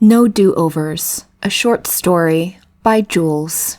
No Do-Overs, a short story by Jules.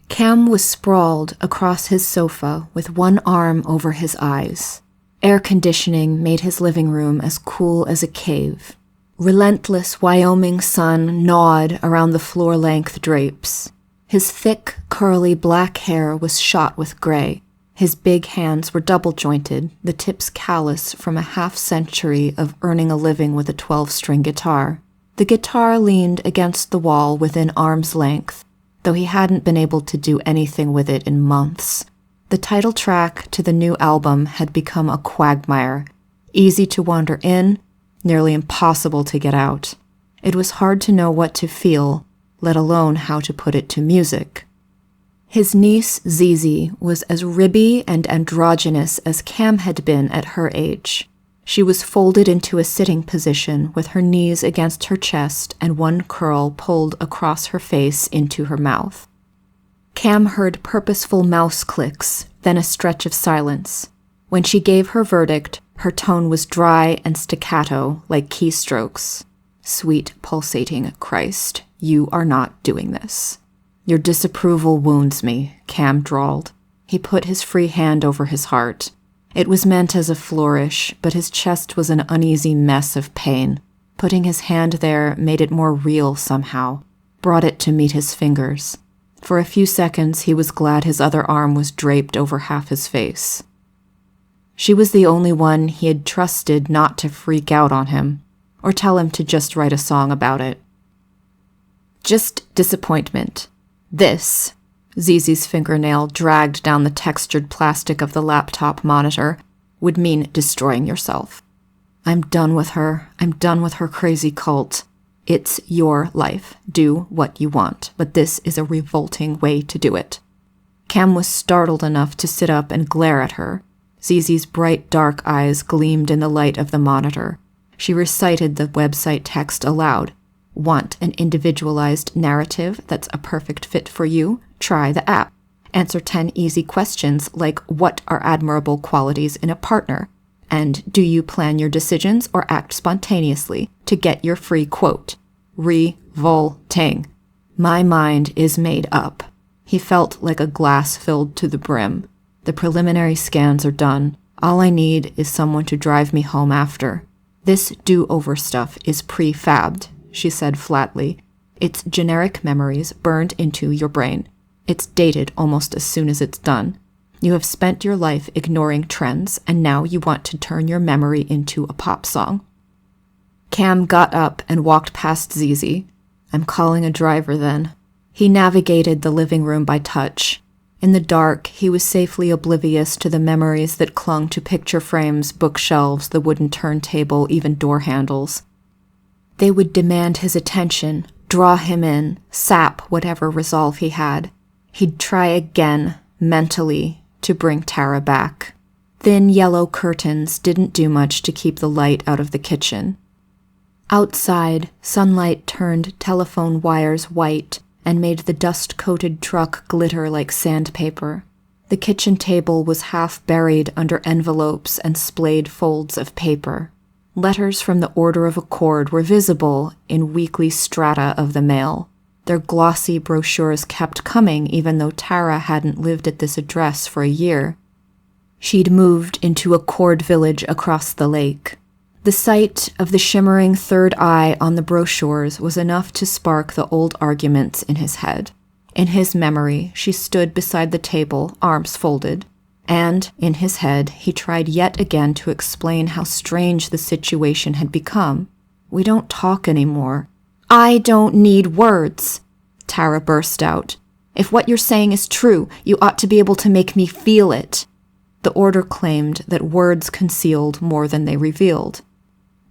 Cam was sprawled across his sofa with one arm over his eyes. Air conditioning made his living room as cool as a cave. Relentless Wyoming sun gnawed around the floor-length drapes. His thick, curly black hair was shot with gray. His big hands were double-jointed, the tips callous from a half-century of earning a living with a 12-string guitar. The guitar leaned against the wall within arm's length, though he hadn't been able to do anything with it in months. The title track to the new album had become a quagmire, easy to wander in, nearly impossible to get out. It was hard to know what to feel, let alone how to put it to music. His niece, Zizi, was as ribby and androgynous as Cam had been at her age. She was folded into a sitting position with her knees against her chest and one curl pulled across her face into her mouth. Cam heard purposeful mouse clicks, then a stretch of silence. When she gave her verdict, her tone was dry and staccato, like keystrokes. Sweet, pulsating Christ, you are not doing this. Your disapproval wounds me, Cam drawled. He put his free hand over his heart. It was meant as a flourish, but his chest was an uneasy mess of pain. Putting his hand there made it more real somehow, brought it to meet his fingers. For a few seconds, he was glad his other arm was draped over half his face. She was the only one he had trusted not to freak out on him, or tell him to just write a song about it. Just disappointment. This, Zizi's fingernail dragged down the textured plastic of the laptop monitor, would mean destroying yourself. I'm done with her. I'm done with her crazy cult. It's your life. Do what you want, but this is a revolting way to do it. Cam was startled enough to sit up and glare at her. Zizi's bright, dark eyes gleamed in the light of the monitor. She recited the website text aloud. Want an individualized narrative that's a perfect fit for you? Try the app. Answer 10 easy questions like what are admirable qualities in a partner? And do you plan your decisions or act spontaneously to get your free quote? Revolting. My mind is made up. He felt like a glass filled to the brim. The preliminary scans are done. All I need is someone to drive me home after. This do-over stuff is prefabbed, she said flatly. It's generic memories burned into your brain. It's dated almost as soon as it's done. You have spent your life ignoring trends, and now you want to turn your memory into a pop song. Cam got up and walked past Zizi. I'm calling a driver then. He navigated the living room by touch. In the dark, he was safely oblivious to the memories that clung to picture frames, bookshelves, the wooden turntable, even door handles. They would demand his attention, draw him in, sap whatever resolve he had. He'd try again, mentally, to bring Tara back. Thin yellow curtains didn't do much to keep the light out of the kitchen. Outside, sunlight turned telephone wires white and made the dust-coated truck glitter like sandpaper. The kitchen table was half buried under envelopes and splayed folds of paper. Letters from the Order of Accord were visible in weekly strata of the mail. Their glossy brochures kept coming even though Tara hadn't lived at this address for a year. She'd moved into a Cord village across the lake. The sight of the shimmering third eye on the brochures was enough to spark the old arguments in his head. In his memory, she stood beside the table, arms folded, and, in his head, he tried yet again to explain how strange the situation had become. We don't talk anymore. I don't need words, Tara burst out. If what you're saying is true, you ought to be able to make me feel it. The order claimed that words concealed more than they revealed.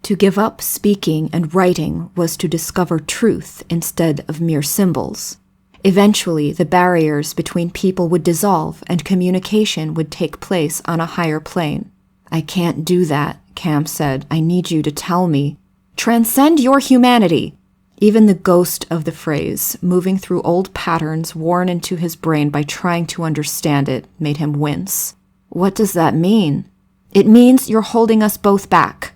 To give up speaking and writing was to discover truth instead of mere symbols. Eventually, the barriers between people would dissolve and communication would take place on a higher plane. I can't do that, Cam said. I need you to tell me. Transcend your humanity! Even the ghost of the phrase, moving through old patterns worn into his brain by trying to understand it, made him wince. What does that mean? It means you're holding us both back.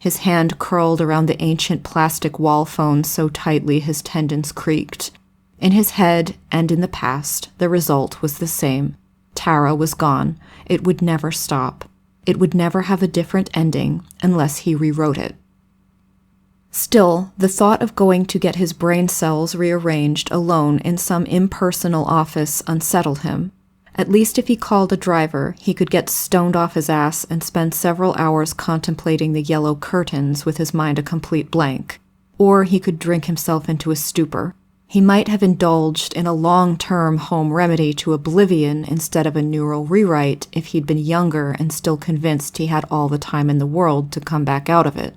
His hand curled around the ancient plastic wall phone so tightly his tendons creaked. In his head and in the past, the result was the same. Tara was gone. It would never stop. It would never have a different ending unless he rewrote it. Still, the thought of going to get his brain cells rearranged alone in some impersonal office unsettled him. At least if he called a driver, he could get stoned off his ass and spend several hours contemplating the yellow curtains with his mind a complete blank. Or he could drink himself into a stupor. He might have indulged in a long-term home remedy to oblivion instead of a neural rewrite if he'd been younger and still convinced he had all the time in the world to come back out of it.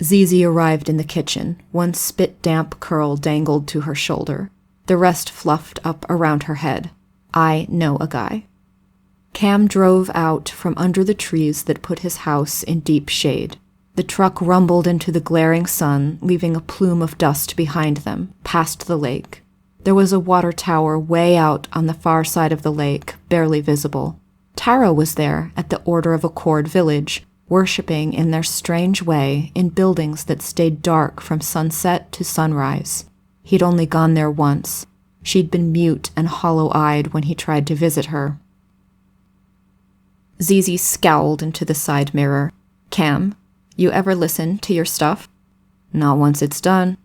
Zizi arrived in the kitchen. One spit-damp curl dangled to her shoulder. The rest fluffed up around her head. I know a guy. Cam drove out from under the trees that put his house in deep shade. The truck rumbled into the glaring sun, leaving a plume of dust behind them, past the lake. There was a water tower way out on the far side of the lake, barely visible. Tara was there at the Order of Accord village, worshipping in their strange way in buildings that stayed dark from sunset to sunrise. He'd only gone there once. She'd been mute and hollow-eyed when he tried to visit her. Zizi scowled into the side mirror. Cam, you ever listen to your stuff? Not once it's done.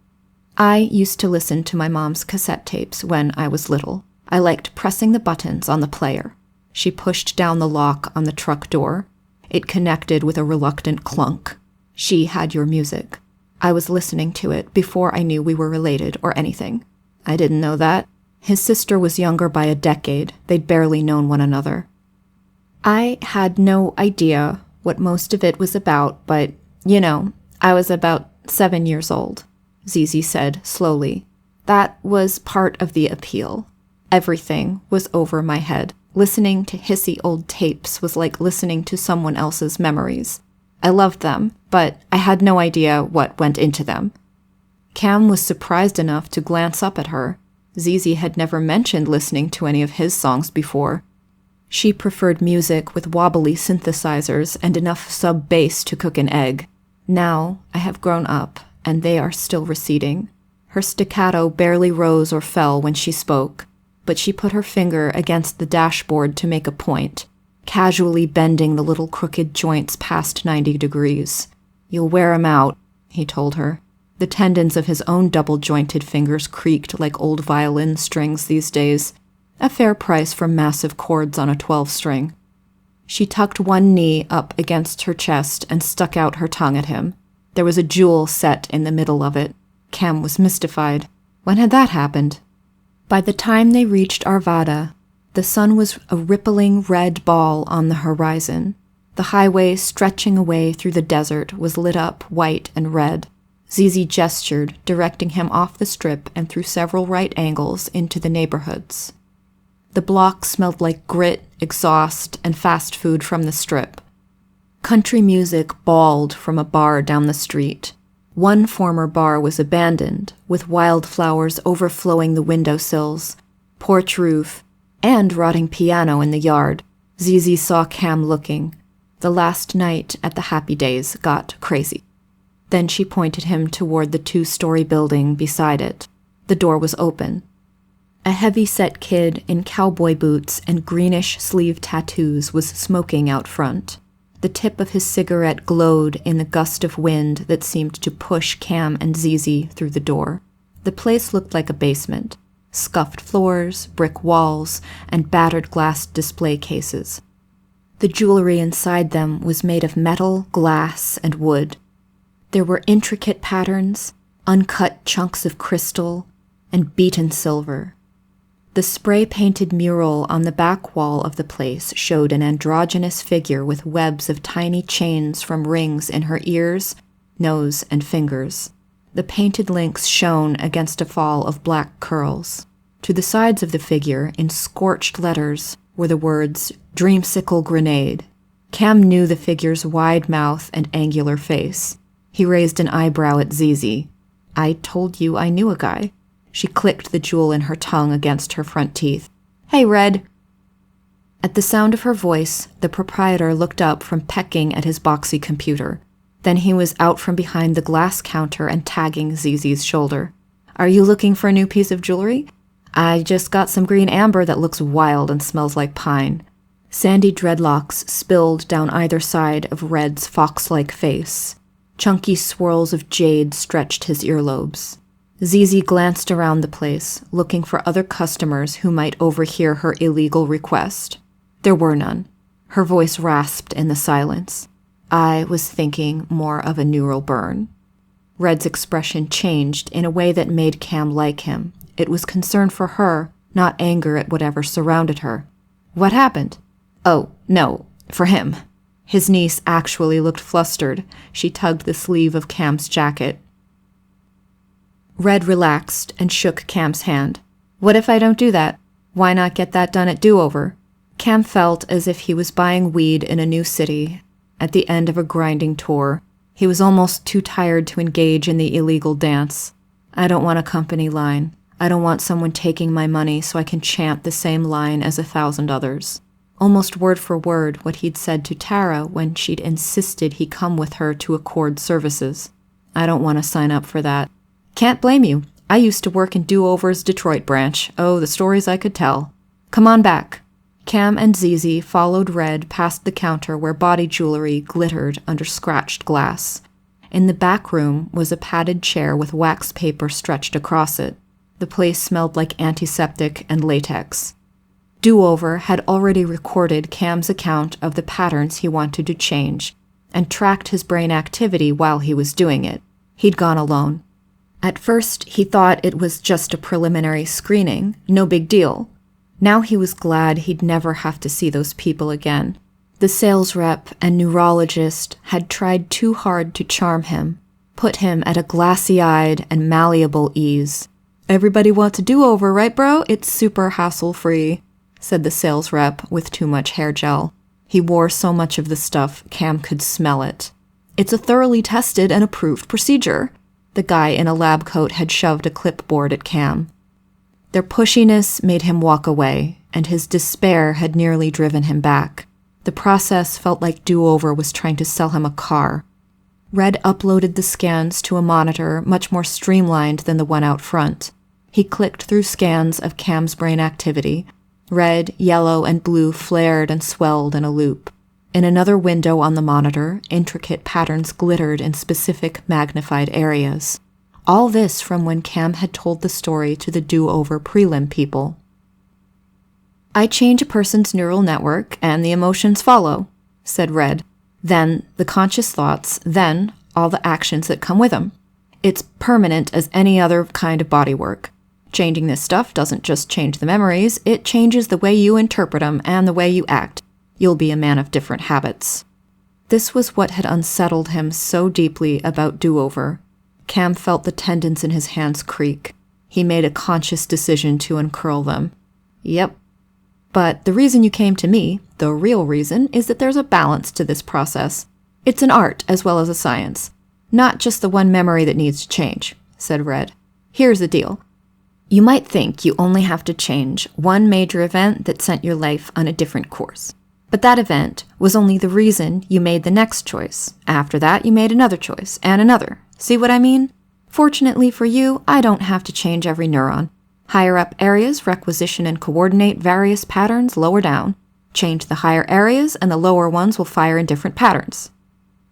I used to listen to my mom's cassette tapes when I was little. I liked pressing the buttons on the player. She pushed down the lock on the truck door. It connected with a reluctant clunk. She had your music. I was listening to it before I knew we were related or anything. I didn't know that. His sister was younger by a decade. They'd barely known one another. I had no idea what most of it was about, but, I was about 7 years old, Zizi said slowly. That was part of the appeal. Everything was over my head. Listening to hissy old tapes was like listening to someone else's memories. I loved them, but I had no idea what went into them. Cam was surprised enough to glance up at her. Zizi had never mentioned listening to any of his songs before. She preferred music with wobbly synthesizers and enough sub-bass to cook an egg. Now I have grown up, and they are still receding. Her staccato barely rose or fell when she spoke, but she put her finger against the dashboard to make a point, casually bending the little crooked joints past 90 degrees. You'll wear 'em out, he told her. The tendons of his own double-jointed fingers creaked like old violin strings these days, a fair price for massive chords on a 12-string. She tucked one knee up against her chest and stuck out her tongue at him. There was a jewel set in the middle of it. Cam was mystified. When had that happened? By the time they reached Arvada, the sun was a rippling red ball on the horizon. The highway stretching away through the desert was lit up white and red. Zizi gestured, directing him off the strip and through several right angles into the neighborhoods. The block smelled like grit, exhaust, and fast food from the strip. Country music bawled from a bar down the street. One former bar was abandoned, with wildflowers overflowing the windowsills, porch roof, and rotting piano in the yard. Zizi saw Cam looking. The last night at the Happy Days got crazy. Then she pointed him toward the 2-story building beside it. The door was open. A heavy-set kid in cowboy boots and greenish-sleeve tattoos was smoking out front. The tip of his cigarette glowed in the gust of wind that seemed to push Cam and Zizi through the door. The place looked like a basement. Scuffed floors, brick walls, and battered glass display cases. The jewelry inside them was made of metal, glass, and wood. There were intricate patterns, uncut chunks of crystal, and beaten silver. The spray-painted mural on the back wall of the place showed an androgynous figure with webs of tiny chains from rings in her ears, nose, and fingers. The painted links shone against a fall of black curls. To the sides of the figure, in scorched letters, were the words, "Dreamsicle Grenade." Cam knew the figure's wide mouth and angular face. He raised an eyebrow at Zizi. I told you I knew a guy. She clicked the jewel in her tongue against her front teeth. Hey, Red. At the sound of her voice, the proprietor looked up from pecking at his boxy computer. Then he was out from behind the glass counter and tagging Zizi's shoulder. "Are you looking for a new piece of jewelry? I just got some green amber that looks wild and smells like pine." Sandy dreadlocks spilled down either side of Red's fox-like face. Chunky swirls of jade stretched his earlobes. Zizi glanced around the place, looking for other customers who might overhear her illegal request. There were none. Her voice rasped in the silence. "I was thinking more of a neural burn." Red's expression changed in a way that made Cam like him. It was concern for her, not anger at whatever surrounded her. "What happened?" "Oh, no, for him." His niece actually looked flustered. She tugged the sleeve of Cam's jacket. Red relaxed and shook Cam's hand. "What if I don't do that? Why not get that done at Do-Over?" Cam felt as if he was buying weed in a new city at the end of a grinding tour. He was almost too tired to engage in the illegal dance. "I don't want a company line. I don't want someone taking my money so I can chant the same line as 1,000 others." Almost word for word what he'd said to Tara when she'd insisted he come with her to accord services. "I don't want to sign up for that." "Can't blame you. I used to work in Do-Over's Detroit branch. Oh, the stories I could tell." "Come on back." Cam and Zizi followed Red past the counter where body jewelry glittered under scratched glass. In the back room was a padded chair with wax paper stretched across it. The place smelled like antiseptic and latex. Do-Over had already recorded Cam's account of the patterns he wanted to change and tracked his brain activity while he was doing it. He'd gone alone. At first, he thought it was just a preliminary screening, no big deal. Now he was glad he'd never have to see those people again. The sales rep and neurologist had tried too hard to charm him, put him at a glassy-eyed and malleable ease. "Everybody wants a do-over, right, bro? It's super hassle-free," said the sales rep with too much hair gel. He wore so much of the stuff, Cam could smell it. "It's a thoroughly tested and approved procedure." The guy in a lab coat had shoved a clipboard at Cam. Their pushiness made him walk away, and his despair had nearly driven him back. The process felt like Do-Over was trying to sell him a car. Red uploaded the scans to a monitor much more streamlined than the one out front. He clicked through scans of Cam's brain activity. Red, yellow, and blue flared and swelled in a loop. In another window on the monitor, intricate patterns glittered in specific magnified areas. All this from when Cam had told the story to the Do-Over prelim people. "I change a person's neural network, and the emotions follow," said Red. "Then the conscious thoughts, then all the actions that come with them. It's permanent as any other kind of body work. Changing this stuff doesn't just change the memories, it changes the way you interpret them and the way you act. You'll be a man of different habits." This was what had unsettled him so deeply about Do-Over. Cam felt the tendons in his hands creak. He made a conscious decision to uncurl them. "Yep. But the reason you came to me, the real reason, is that there's a balance to this process. It's an art as well as a science. Not just the one memory that needs to change," said Red. "Here's the deal. You might think you only have to change one major event that sent your life on a different course. But that event was only the reason you made the next choice. After that, you made another choice, and another. See what I mean? Fortunately for you, I don't have to change every neuron. Higher up areas requisition and coordinate various patterns lower down. Change the higher areas, and the lower ones will fire in different patterns."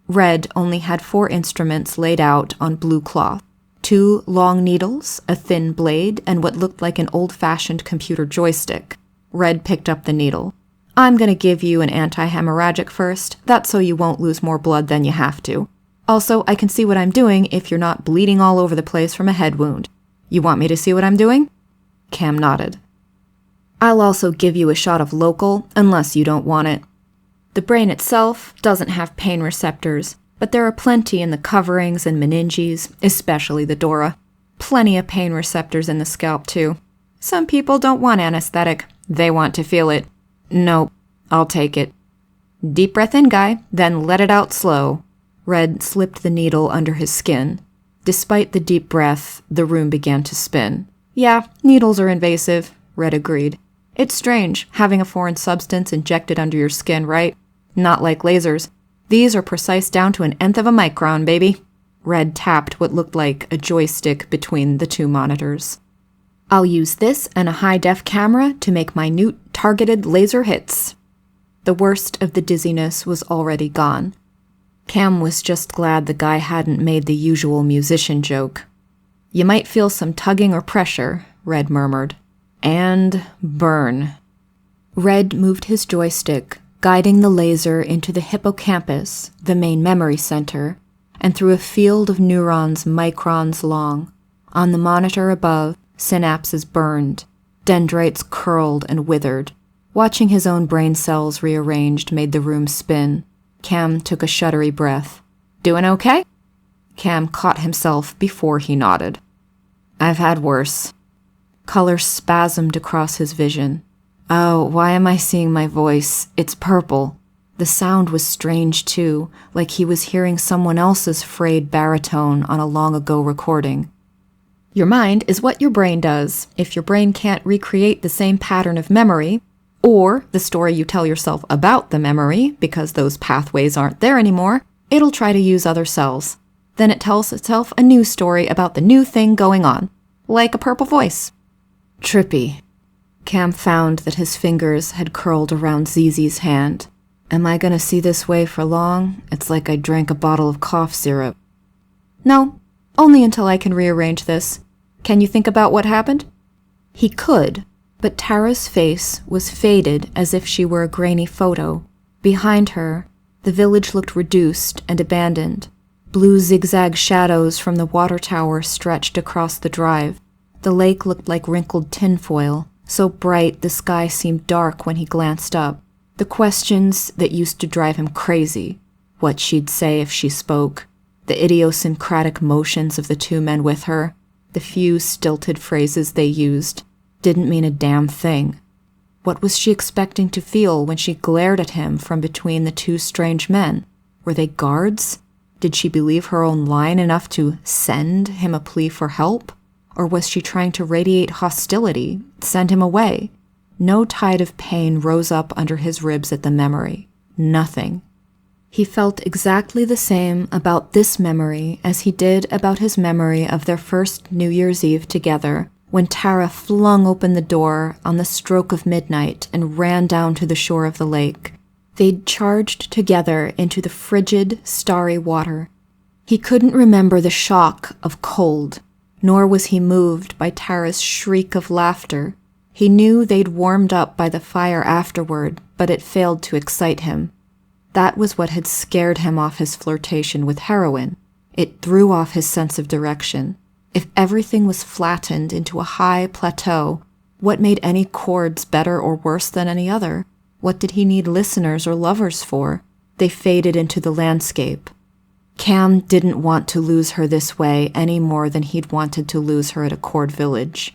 Red only had 4 instruments laid out on blue cloth. 2 long needles, a thin blade, and what looked like an old-fashioned computer joystick. Red picked up the needle. "I'm going to give you an anti-hemorrhagic first. That's so you won't lose more blood than you have to. Also, I can see what I'm doing if you're not bleeding all over the place from a head wound. You want me to see what I'm doing?" Cam nodded. "I'll also give you a shot of local, unless you don't want it. The brain itself doesn't have pain receptors, but there are plenty in the coverings and meninges, especially the dura. Plenty of pain receptors in the scalp, too. Some people don't want anesthetic. They want to feel it. Nope, I'll take it. Deep breath in, guy, then let it out slow." Red slipped the needle under his skin. Despite the deep breath, the room began to spin. "Yeah, needles are invasive," Red agreed. "It's strange, having a foreign substance injected under your skin, right? Not like lasers. These are precise down to an nth of a micron, baby. Red tapped what looked like a joystick between the two monitors. I'll use this and a high-def camera to make minute, targeted laser hits. The worst of the dizziness was already gone. Cam was just glad the guy hadn't made the usual musician joke. You might feel some tugging or pressure, Red murmured. And burn. Red moved his joystick, guiding the laser into the hippocampus, the main memory center, and through a field of neurons microns long. On the monitor above, synapses burned, dendrites curled and withered. Watching his own brain cells rearranged made the room spin. Cam took a shuddery breath. Doing okay? Cam caught himself before he nodded. I've had worse. Color spasmed across his vision. Oh, why am I seeing my voice? It's purple. The sound was strange, too, like he was hearing someone else's frayed baritone on a long-ago recording. Your mind is what your brain does. If your brain can't recreate the same pattern of memory, or the story you tell yourself about the memory, because those pathways aren't there anymore, it'll try to use other cells. Then it tells itself a new story about the new thing going on, like a purple voice. Trippy. Cam found that his fingers had curled around Zizi's hand. Am I gonna see this way for long? It's like I drank a bottle of cough syrup. No, only until I can rearrange this. Can you think about what happened? He could, but Tara's face was faded as if she were a grainy photo. Behind her, the village looked reduced and abandoned. Blue zigzag shadows from the water tower stretched across the drive. The lake looked like wrinkled tinfoil, so bright the sky seemed dark when he glanced up. The questions that used to drive him crazy, what she'd say if she spoke, the idiosyncratic motions of the two men with her, the few stilted phrases they used, didn't mean a damn thing. What was she expecting to feel when she glared at him from between the two strange men? Were they guards? Did she believe her own line enough to send him a plea for help? Or was she trying to radiate hostility, send him away? No tide of pain rose up under his ribs at the memory. Nothing. He felt exactly the same about this memory as he did about his memory of their first New Year's Eve together, when Tara flung open the door on the stroke of midnight and ran down to the shore of the lake. They'd charged together into the frigid, starry water. He couldn't remember the shock of cold, nor was he moved by Tara's shriek of laughter. He knew they'd warmed up by the fire afterward, but it failed to excite him. That was what had scared him off his flirtation with heroin. It threw off his sense of direction. If everything was flattened into a high plateau, what made any chords better or worse than any other? What did he need listeners or lovers for? They faded into the landscape. Cam didn't want to lose her this way any more than he'd wanted to lose her at a chord village.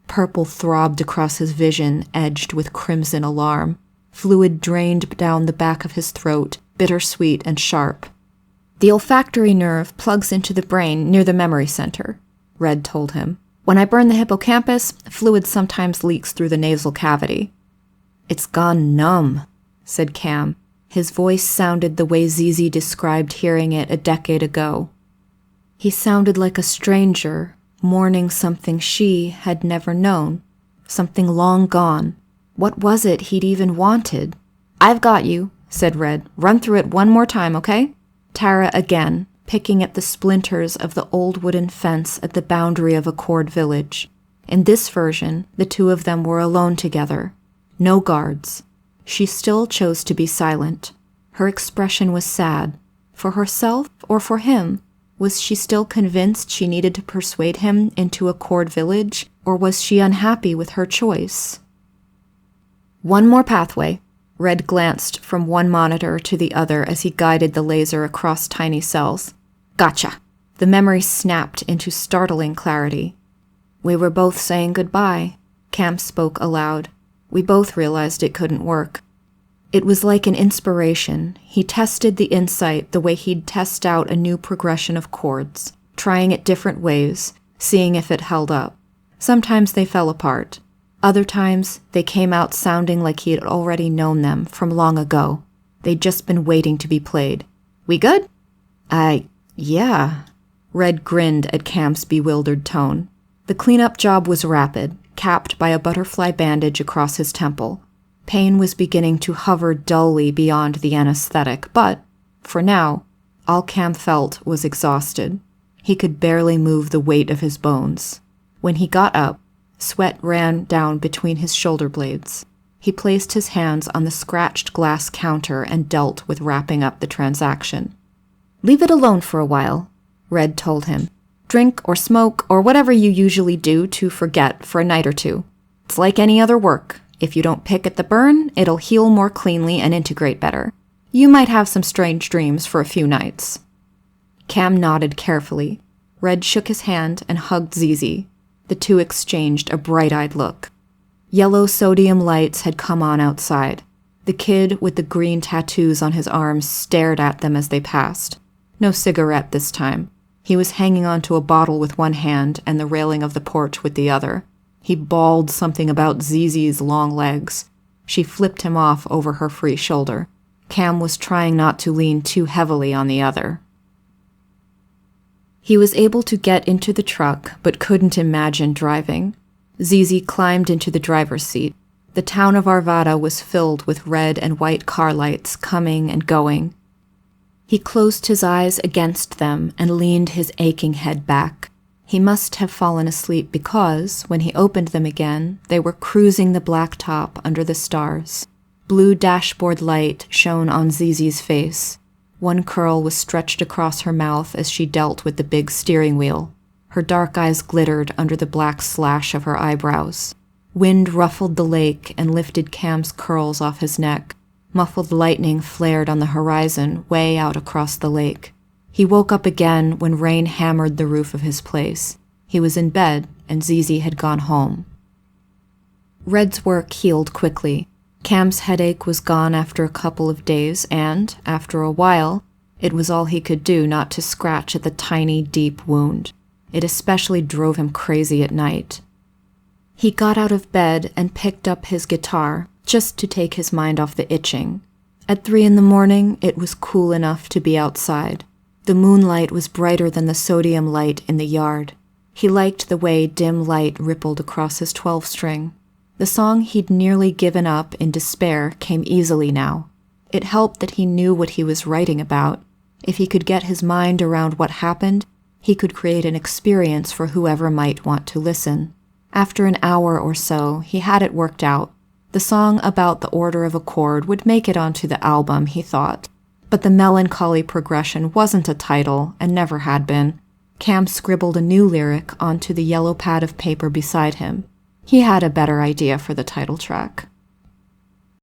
Purple throbbed across his vision, edged with crimson alarm. Fluid drained down the back of his throat, bittersweet and sharp. The olfactory nerve plugs into the brain near the memory center, Red told him. When I burn the hippocampus, fluid sometimes leaks through the nasal cavity. It's gone numb, said Cam. His voice sounded the way Zizi described hearing it a decade ago. He sounded like a stranger, mourning something she had never known, something long gone. What was it he'd even wanted? I've got you, said Red. Run through it one more time, okay? Tara again, picking at the splinters of the old wooden fence at the boundary of a chord village. In this version, the two of them were alone together. No guards. She still chose to be silent. Her expression was sad. For herself or for him? Was she still convinced she needed to persuade him into a chord village, or was she unhappy with her choice? One more pathway. Red glanced from one monitor to the other as he guided the laser across tiny cells. Gotcha. The memory snapped into startling clarity. We were both saying goodbye. Cam spoke aloud. We both realized it couldn't work. It was like an inspiration. He tested the insight the way he'd test out a new progression of chords, trying it different ways, seeing if it held up. Sometimes they fell apart. Other times, they came out sounding like he had already known them from long ago. They'd just been waiting to be played. "We good?" Yeah." Red grinned at Cam's bewildered tone. The cleanup job was rapid, capped by a butterfly bandage across his temple. Pain was beginning to hover dully beyond the anesthetic, but, for now, all Cam felt was exhausted. He could barely move the weight of his bones. When he got up, sweat ran down between his shoulder blades. He placed his hands on the scratched glass counter and dealt with wrapping up the transaction. "Leave it alone for a while," Red told him. "Drink or smoke or whatever you usually do to forget for a night or two. It's like any other work. If you don't pick at the burn, it'll heal more cleanly and integrate better. You might have some strange dreams for a few nights." Cam nodded carefully. Red shook his hand and hugged Zizi. The two exchanged a bright-eyed look. Yellow sodium lights had come on outside. The kid with the green tattoos on his arms stared at them as they passed. No cigarette this time. He was hanging onto a bottle with one hand and the railing of the porch with the other. He bawled something about Zizi's long legs. She flipped him off over her free shoulder. Cam was trying not to lean too heavily on the other. He was able to get into the truck, but couldn't imagine driving. Zizi climbed into the driver's seat. The town of Arvada was filled with red and white car lights coming and going. He closed his eyes against them and leaned his aching head back. He must have fallen asleep because, when he opened them again, they were cruising the blacktop under the stars. Blue dashboard light shone on Zizi's face. One curl was stretched across her mouth as she dealt with the big steering wheel. Her dark eyes glittered under the black slash of her eyebrows. Wind ruffled the lake and lifted Cam's curls off his neck. Muffled lightning flared on the horizon way out across the lake. He woke up again when rain hammered the roof of his place. He was in bed, and Zizi had gone home. Red's work healed quickly. Cam's headache was gone after a couple of days, and, after a while, it was all he could do not to scratch at the tiny, deep wound. It especially drove him crazy at night. He got out of bed and picked up his guitar, just to take his mind off the itching. At 3 a.m, it was cool enough to be outside. The moonlight was brighter than the sodium light in the yard. He liked the way dim light rippled across his 12-string. The song he'd nearly given up in despair came easily now. It helped that he knew what he was writing about. If he could get his mind around what happened, he could create an experience for whoever might want to listen. After an hour or so, he had it worked out. The song about the order of a chord would make it onto the album, he thought. But the melancholy progression wasn't a title, and never had been. Cam scribbled a new lyric onto the yellow pad of paper beside him. He had a better idea for the title track.